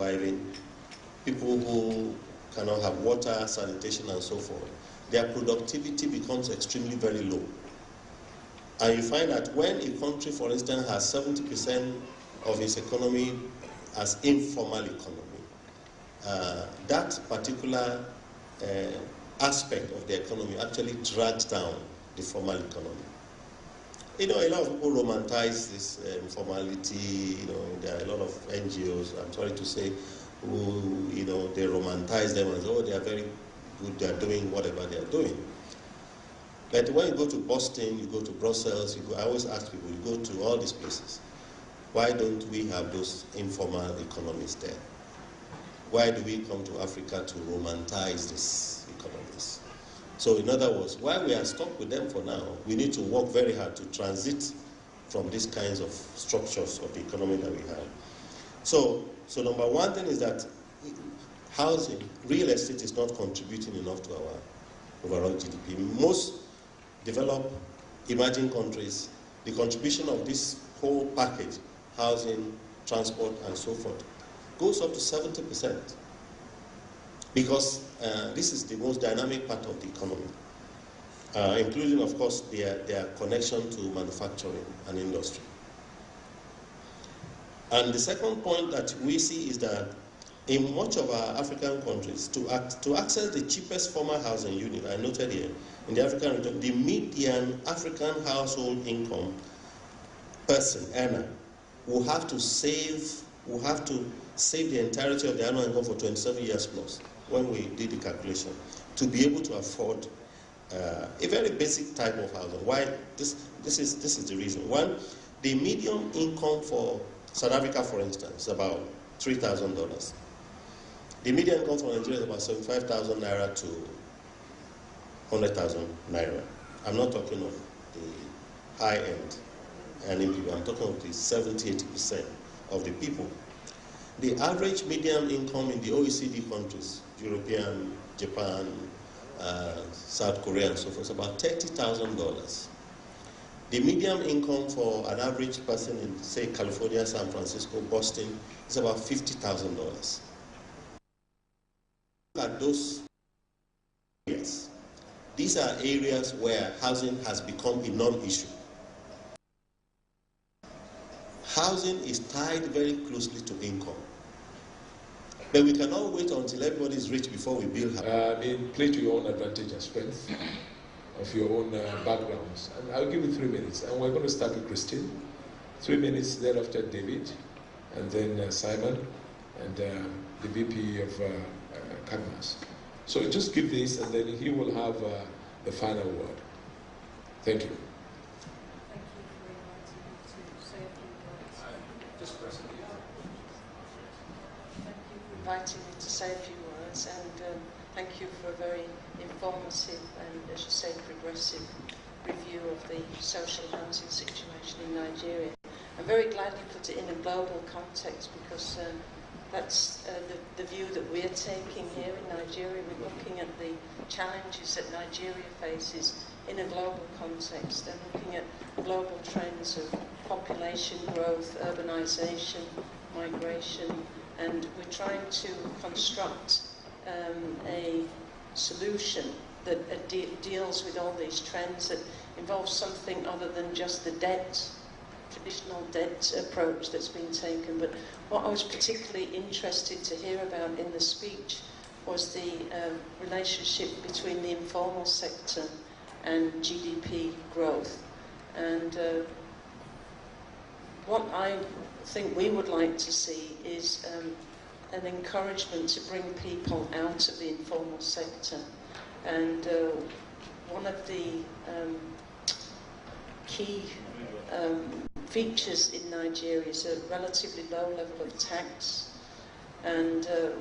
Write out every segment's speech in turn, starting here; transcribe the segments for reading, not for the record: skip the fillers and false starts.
surviving, people who cannot have water, sanitation, and so forth, their productivity becomes extremely very low. And you find that when a country, for instance, has 70% of its economy as informal economy, that particular aspect of the economy actually drags down the formal economy. You know, a lot of people romanticize this informality. You know, there are a lot of NGOs, I'm sorry to say, who, you know, they romanticize them as, oh, they are very good, they are doing whatever they are doing. But when you go to Boston, you go to Brussels, I always ask people, you go to all these places, why don't we have those informal economies there? Why do we come to Africa to romanticize these economies? So in other words, while we are stuck with them for now, we need to work very hard to transit from these kinds of structures of the economy that we have. So number one thing is that housing, real estate is not contributing enough to our overall GDP. Most developed emerging countries, the contribution of this whole package, housing, transport, and so forth, goes up to 70%. Because this is the most dynamic part of the economy, including, of course, their connection to manufacturing and industry. And the second point that we see is that in much of our African countries, to access the cheapest formal housing unit, I noted here, in the African region, the median African household income person, earner, will have to save the entirety of the annual income for 27 years plus, when we did the calculation, to be able to afford a very basic type of housing. Why? This is the reason. One, the median income for South Africa, for instance, is about $3,000. The median income for Nigeria is about 75,000 naira to 100,000 naira. I'm not talking of the high end earning people. I'm talking of the 70–80% of the people. The average median income in the OECD countries, European, Japan, South Korea, and so forth, is about $30,000. The median income for an average person in, say, California, San Francisco, Boston, is about $50,000. At those areas, these are areas where housing has become a non-issue. Housing is tied very closely to income. But we cannot wait until everybody is rich before we build housing. Play to your own advantage and strength of your own backgrounds. And I'll give you 3 minutes. And we're going to start with Christine. 3 minutes, thereafter David, and then Simon, and the VP of Cadmas. So just give this, and then he will have the final word. Thank you. Inviting me to say a few words, and thank you for a very informative and, as you say, progressive review of the social housing situation in Nigeria. I'm very glad you put it in a global context, because that's the view that we're taking here in Nigeria. We're looking at the challenges that Nigeria faces in a global context, and looking at global trends of population growth, urbanization, migration, and we're trying to construct a solution that deals with all these trends, that involves something other than just the traditional debt approach that's been taken. But what I was particularly interested to hear about in the speech was the relationship between the informal sector and GDP growth. And what I think we would like to see is an encouragement to bring people out of the informal sector. And one of the key features in Nigeria is a relatively low level of tax, and it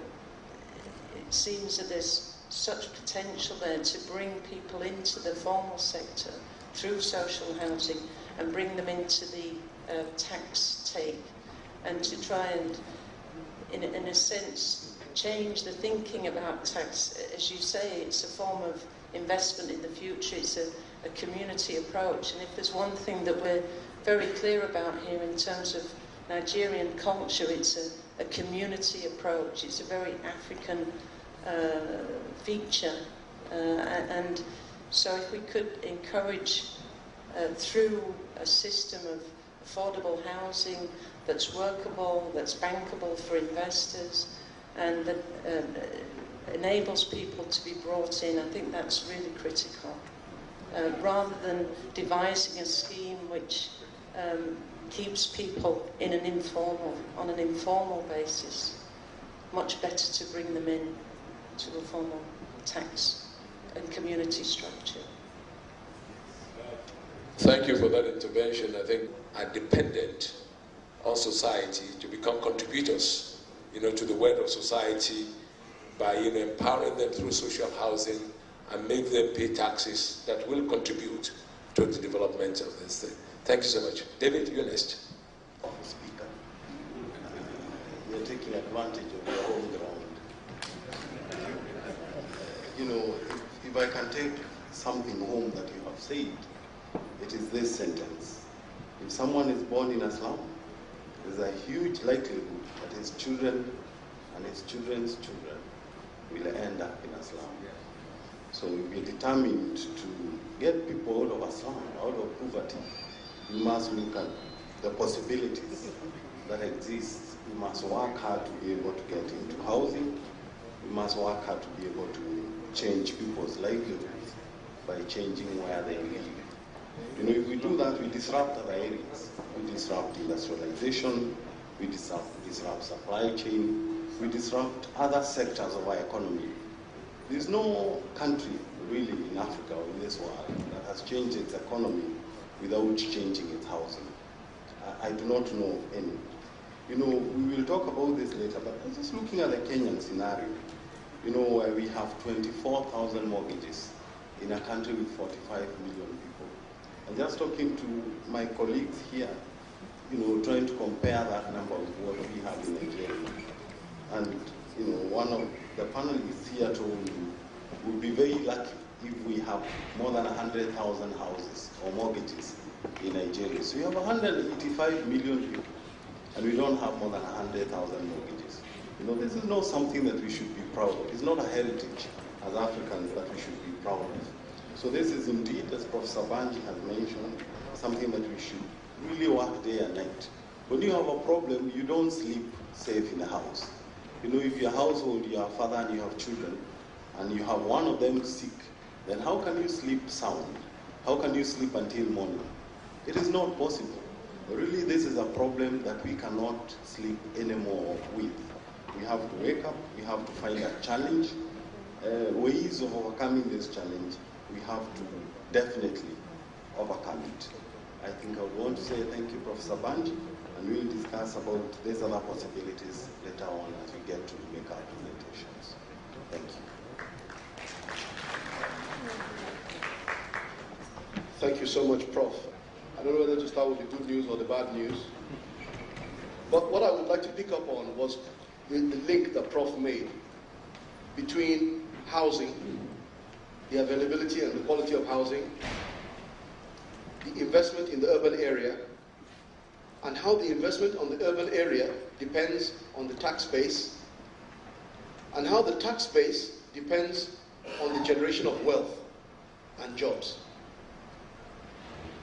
seems that there's such potential there to bring people into the formal sector through social housing and bring them into the tax take, and to try and, in a sense, change the thinking about tax. As you say, it's a form of investment in the future. It's a community approach. And if there's one thing that we're very clear about here in terms of Nigerian culture, it's a community approach. It's a very African feature, and so if we could encourage through a system of affordable housing that's workable, that's bankable for investors, and that enables people to be brought in, I think that's really critical. Rather than devising a scheme which keeps people in on an informal basis, much better to bring them in to a formal tax and community structure. Thank you for that intervention. I think are dependent on society to become contributors, to the wealth of society by, empowering them through social housing and make them pay taxes that will contribute to the development of this thing. Thank you so much. David, you're next. Speaker, you're taking advantage of your own ground. If I can take something home that you have said, it is this sentence. If someone is born in a slum, there's a huge likelihood that his children and his children's children will end up in a slum. So if we're determined to get people out of a slum, out of poverty, we must look at the possibilities that exist. We must work hard to be able to get into housing. We must work hard to be able to change people's livelihoods by changing where they live. If we do that, we disrupt other areas. We disrupt industrialization, we disrupt supply chain, we disrupt other sectors of our economy. There's no country really in Africa or in this world that has changed its economy without changing its housing. I do not know of any. We will talk about this later, but just looking at the Kenyan scenario, where we have 24,000 mortgages in a country with 45 million people. And just talking to my colleagues here, trying to compare that number with what we have in Nigeria. And, one of the panelists here told me we'll be very lucky if we have more than 100,000 houses or mortgages in Nigeria. So we have 185 million people, and we don't have more than 100,000 mortgages. This is not something that we should be proud of. It's not a heritage as Africans that we should be proud of. So this is indeed, as Professor Banji has mentioned, something that we should really work day and night. When you have a problem, you don't sleep safe in a house. If your household, you have a father and you have children, and you have one of them sick, then how can you sleep sound? How can you sleep until morning? It is not possible. Really, this is a problem that we cannot sleep anymore with. We have to wake up, we have to find a challenge, ways of overcoming this challenge. We have to definitely overcome it. I think I would want to say thank you, Professor Banji, and we'll discuss about these other possibilities later on as we get to make our presentations. Thank you. Thank you so much, Prof. I don't know whether to start with the good news or the bad news, but what I would like to pick up on was the link that Prof made between housing, the availability and the quality of housing, the investment in the urban area, and how the investment on the urban area depends on the tax base, and how the tax base depends on the generation of wealth and jobs.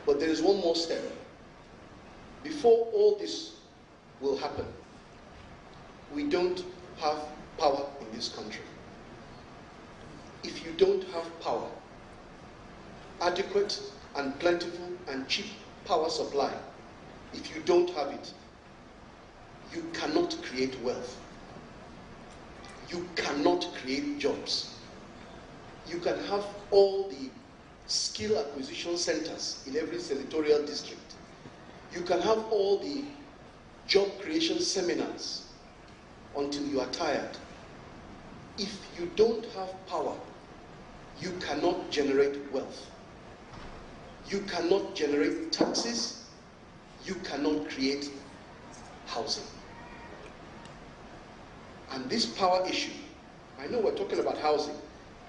But there is one more step. Before all this will happen, we don't have power in this country. If you don't have power, adequate and plentiful and cheap power supply, if you don't have it, you cannot create wealth. You cannot create jobs. You can have all the skill acquisition centers in every senatorial district. You can have all the job creation seminars until you are tired. If you don't have power, you cannot generate wealth. You cannot generate taxes. You cannot create housing. And this power issue, I know we're talking about housing,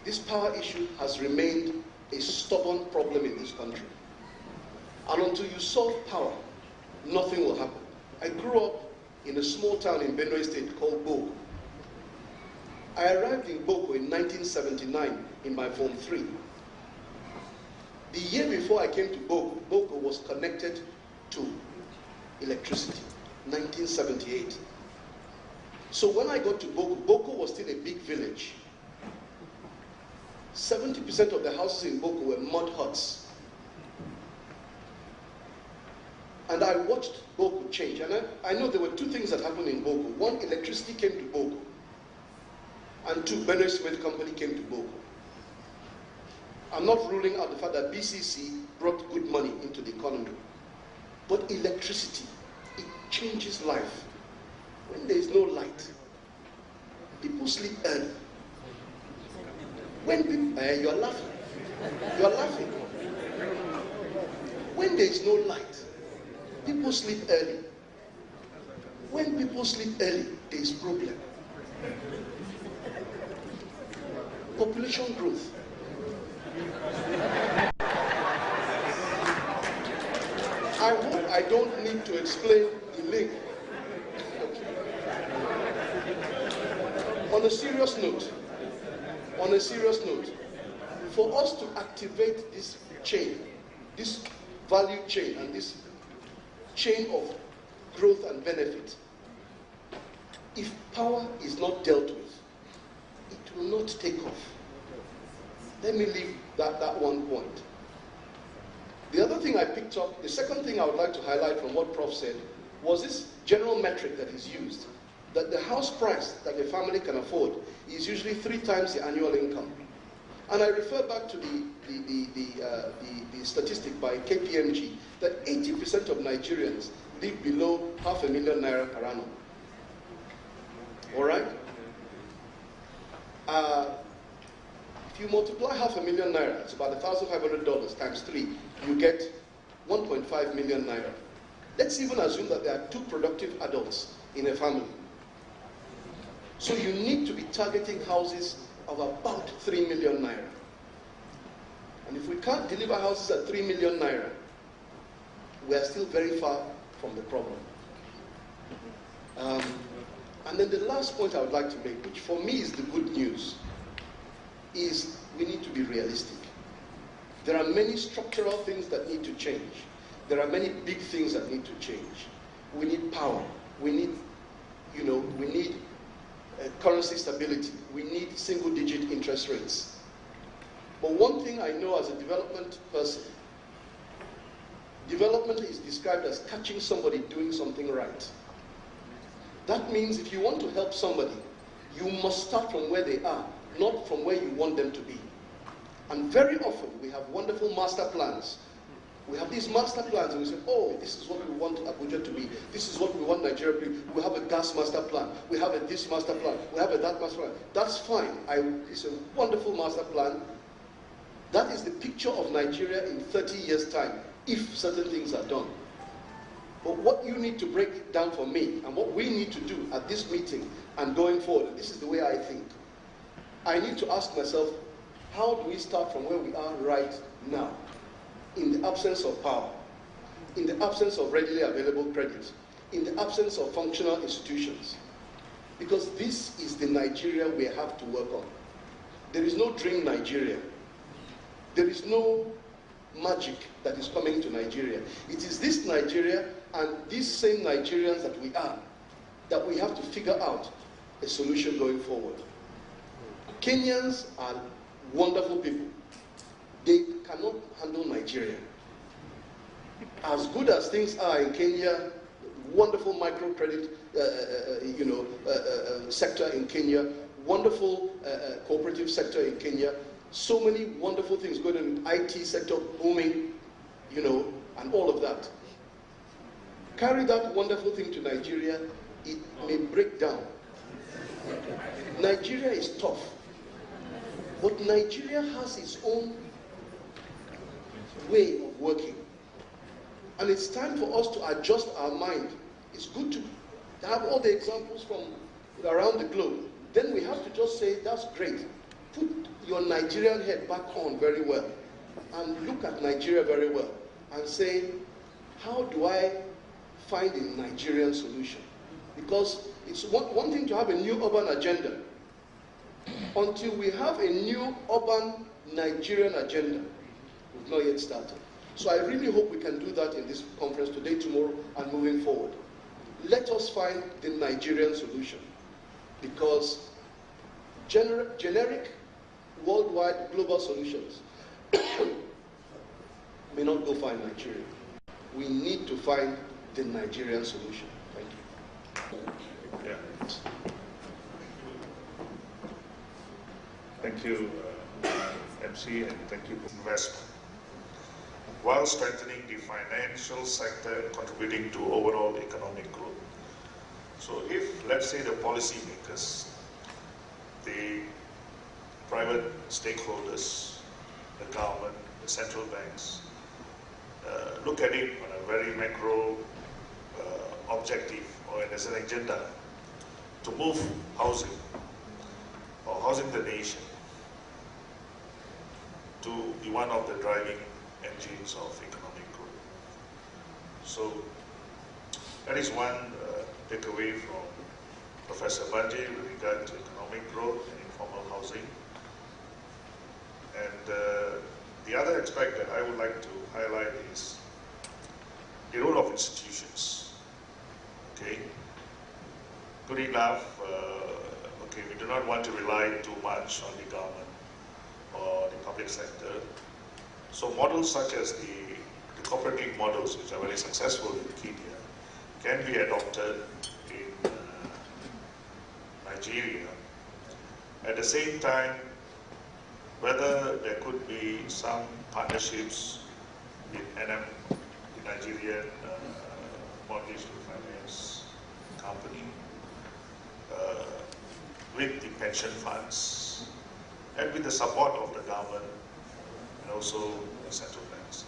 this power issue has remained a stubborn problem in this country. And until you solve power, nothing will happen. I grew up in a small town in Benue State called Boko. I arrived in Boko in 1979 in my Form 3. The year before I came to Boko, Boko was connected to electricity, 1978. So when I got to Boko, Boko was still a big village. 70% of the houses in Boko were mud huts. And I watched Boko change. And I know there were two things that happened in Boko. One, electricity came to Boko. And two, Benue Cement Company came to Boko. I'm not ruling out the fact that BCC brought good money into the economy. But electricity, it changes life. When there is no light, people sleep early. When people, you are laughing. You are laughing. When there is no light, people sleep early. When people sleep early, there is problem. Population growth. I hope I don't need to explain the link. On a serious note, for us to activate this chain, this value chain, and this chain of growth and benefit, if power is not dealt with, it will not take off. Let me leave that one point. The other thing I picked up, the second thing I would like to highlight from what Prof said, was this general metric that is used, that the house price that a family can afford is usually 3 times the annual income. And I refer back to the statistic by KPMG that 80% of Nigerians live below $500,000 naira per annum. All right? If you multiply $500,000 naira, it's about $1,500 times 3, you get 1.5 million naira. Let's even assume that there are 2 productive adults in a family. So you need to be targeting houses of about 3 million naira. And if we can't deliver houses at 3 million naira, we are still very far from the problem. And then the last point I would like to make, which for me is the good news, is we need to be realistic. There are many structural things that need to change. There are many big things that need to change. We need power. We need, we need currency stability. We need single-digit interest rates. But one thing I know as a development person, development is described as catching somebody doing something right. That means if you want to help somebody, you must start from where they are, not from where you want them to be. And very often we have wonderful master plans. We have these master plans and we say, oh, this is what we want Abuja to be. This is what we want Nigeria to be. We have a gas master plan. We have a this master plan. We have a that master plan. That's fine. It's a wonderful master plan. That is the picture of Nigeria in 30 years' time, if certain things are done. But what you need to break down for me, and what we need to do at this meeting and going forward, and this is the way I think, I need to ask myself, how do we start from where we are right now, in the absence of power, in the absence of readily available credit, in the absence of functional institutions? Because this is the Nigeria we have to work on. There is no dream Nigeria. There is no magic that is coming to Nigeria. It is this Nigeria and these same Nigerians that we have to figure out a solution going forward. Kenyans are wonderful people. They cannot handle Nigeria. As good as things are in Kenya, wonderful microcredit sector in Kenya, wonderful cooperative sector in Kenya, so many wonderful things going on in the IT sector, booming, and all of that. Carry that wonderful thing to Nigeria, it may break down. Nigeria is tough, but Nigeria has its own way of working. And it's time for us to adjust our mind. It's good to have all the examples from around the globe. Then we have to just say, that's great. Put your Nigerian head back on very well and look at Nigeria very well and say, how do I find a Nigerian solution? Because it's one thing to have a new urban agenda. Until we have a new urban Nigerian agenda, we've not yet started. So I really hope we can do that in this conference today, tomorrow, and moving forward. Let us find the Nigerian solution, because generic, worldwide, global solutions may not go find Nigeria. We need to find the Nigerian solution. Thank you. Yeah. Thank you, MC, and thank you for investment, while strengthening the financial sector and contributing to overall economic growth. So if, let's say, the policymakers, the private stakeholders, the government, the central banks, look at it on a very macro objective or as an agenda to move housing or housing the nation to be one of the driving engines of economic growth. So that is one takeaway from Professor Banje with regard to economic growth and informal housing. And the other aspect that I would like to highlight is the role of institutions. Okay, good enough. Okay, we do not want to rely too much on the government or the public sector. So models such as the cooperative models, which are very successful in Kenya, can be adopted in Nigeria. At the same time, whether there could be some partnerships with NM, the Nigerian mortgage refinance company, with the pension funds, and with the support of the government and also the central banks.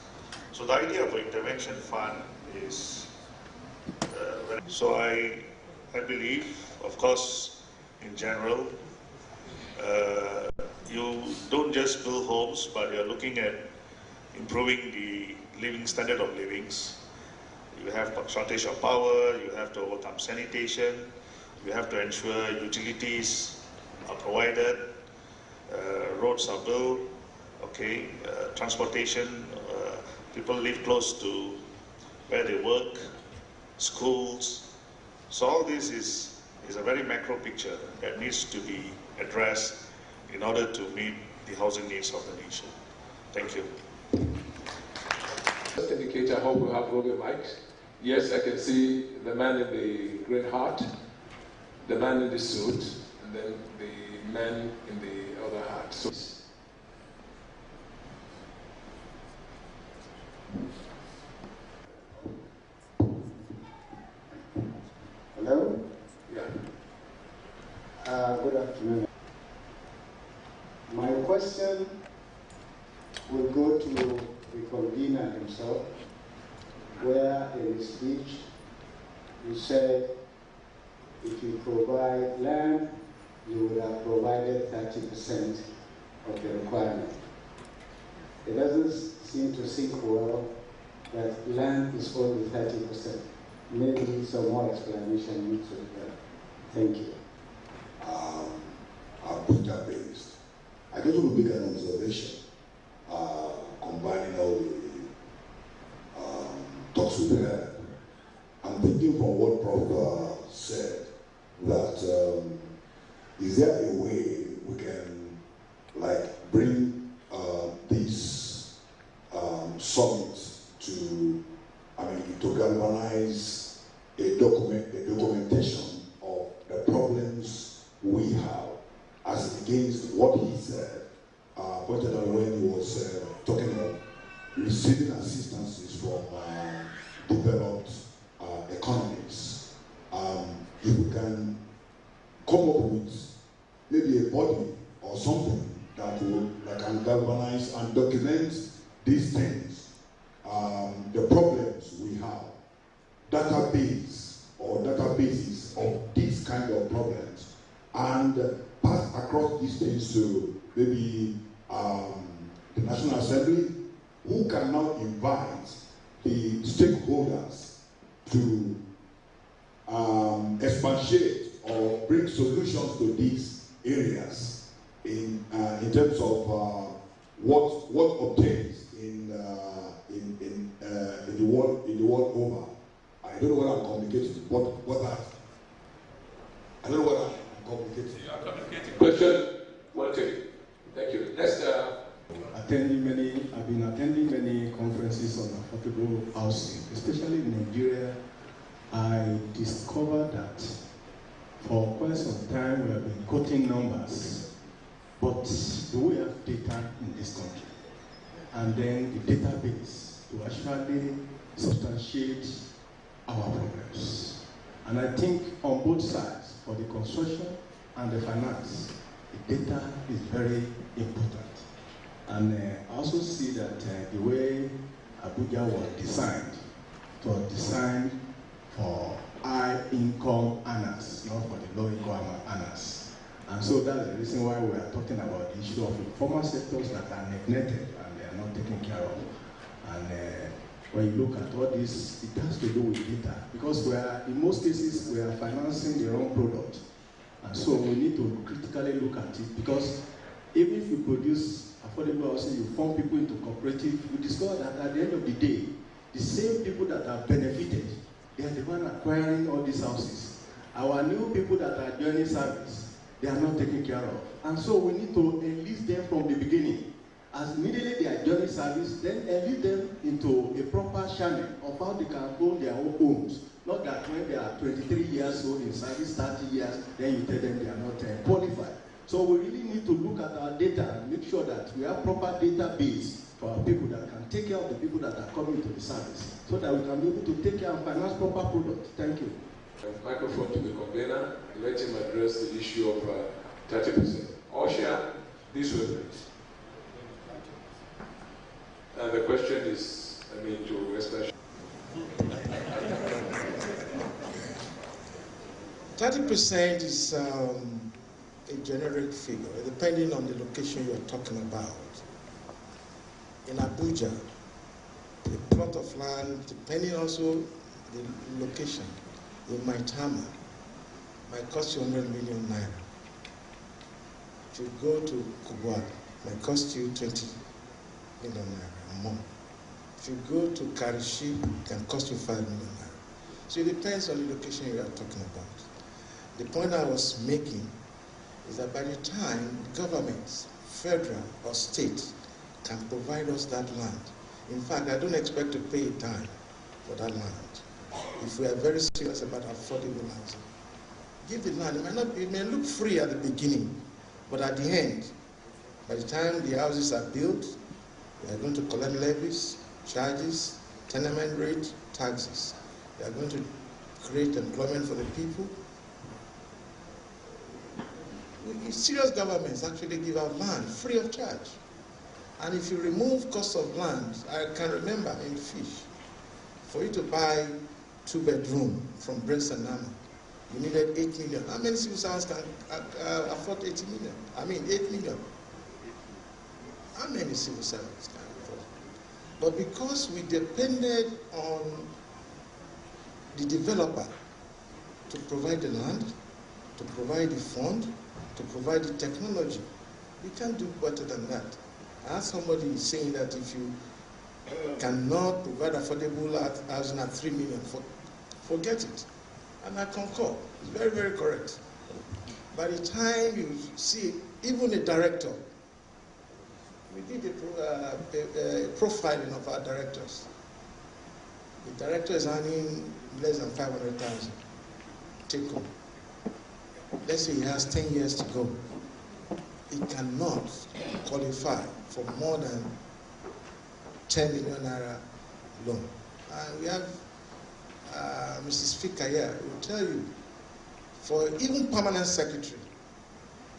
So the idea of an intervention fund is so I believe, of course, in general, you don't just build homes, but you're looking at improving the living standard of livings. You have shortage of power, you have to overcome sanitation, you have to ensure utilities are provided, roads are built, okay, transportation, people live close to where they work, schools. So all this is a very macro picture that needs to be addressed in order to meet the housing needs of the nation. Thank you. Just indicator, I hope we have roving mics. Yes, I can see the man in the green hat, the man in the suit, and then the man in the other hat. So, hello? yeah. Good afternoon. My question will go to the convener himself, where in his speech you said if you provide land, you would have provided 30% of the requirement. It doesn't seem to sink well that land is only 30%. Maybe some more explanation needs to be done. Thank you. Are data-based. I just want to make an observation, combining all the talks we've had. I'm thinking from what Prof said, that is there a way we can bring these summits to galvanize a documentation of the problems we have, as against what he said, pointed out when he was talking about receiving assistances from developed economies. If we can come up with maybe a body or something that can galvanize and document these things, the problems we have, databases of these kind of problems, and pass across these things to maybe the National Assembly, who can now invite the stakeholders to expatiate or bring solutions to these areas in terms of what obtains in the world over. I don't know what I'm communicating. I don't know what I'm communicating. You are communicating. Question. One take. Thank you. Next. I've been attending many conferences on affordable housing, especially in Nigeria. I discovered that for quite some time we have been quoting numbers, but do we have data in this country? And then the database to actually substantiate our problems. And I think on both sides, for the construction and the finance, the data is very important. And I also see that the way Abuja was designed for high-income earners, not for the low-income earners. And so that's the reason why we are talking about the issue of informal sectors that are neglected and they are not taken care of. And when you look at all this, it has to do with data, because in most cases, we are financing the wrong product. And so we need to critically look at it, because even if you produce affordable housing, you form people into cooperative, you discover that at the end of the day, the same people that are benefited, they are the one acquiring all these houses. Our new people that are joining service, they are not taken care of. And so we need to enlist them from the beginning. As immediately they are joining service, then enlist them into a proper channel of how they can own their own homes. Not that when they are 23 years old in service, 30 years, then you tell them they are not qualified. So we really need to look at our data and make sure that we have proper database for our people that can take care of the people that are coming to the service, so that we can be able to take care and finance proper products. Thank you. Microphone to the convener. Let him address the issue of 30%. Osha, this way, please. And the question is, to especially 30% is a generic figure, depending on the location you're talking about. In Abuja, a plot of land, depending also the location, in Maitama, might cost you 100 million naira. If you go to Kubwa, it might cost you 20 million naira or more. If you go to Karishi, it can cost you 5 million naira. So it depends on the location you are talking about. The point I was making is that by the time the government, federal or state, can provide us that land, in fact, I don't expect to pay a dime for that land. If we are very serious about affordable housing, give the land. It may look free at the beginning, but at the end, by the time the houses are built, we are going to collect levies, charges, tenement rate, taxes. We are going to create employment for the people. Serious governments actually give out land free of charge. And if you remove cost of land, I can remember in Fish, for you to buy 2-bedroom from Brinson-Nama, you needed 8 million. How many civil servants can afford 80 million? 8 million. How many civil servants can afford? But because we depended on the developer to provide the land, to provide the fund, to provide the technology, we can't do better than that. I had somebody saying that if you cannot provide affordable housing at 3 million, forget it. And I concur. It's very, very correct. By the time you see, even a director, we did a profiling of our directors. The director is earning less than 500,000 take home. Let's say he has 10 years to go. He cannot qualify for more than 10 million naira loan. And we have Mrs. Fika here who will tell you, for even permanent secretary,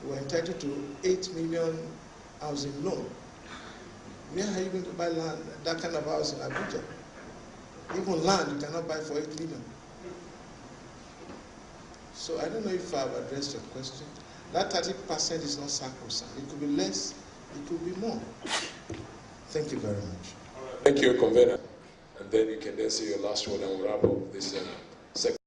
we were entitled to 8 million housing loan. Where are you going to buy land, that kind of house in Abuja? Even land you cannot buy for 8 million. So I don't know if I've addressed your question. That 30% is not sacrosanct. It could be less, it could be more. Thank you very much. Thank you, convener. And then you can then say your last word and we'll wrap up this segment.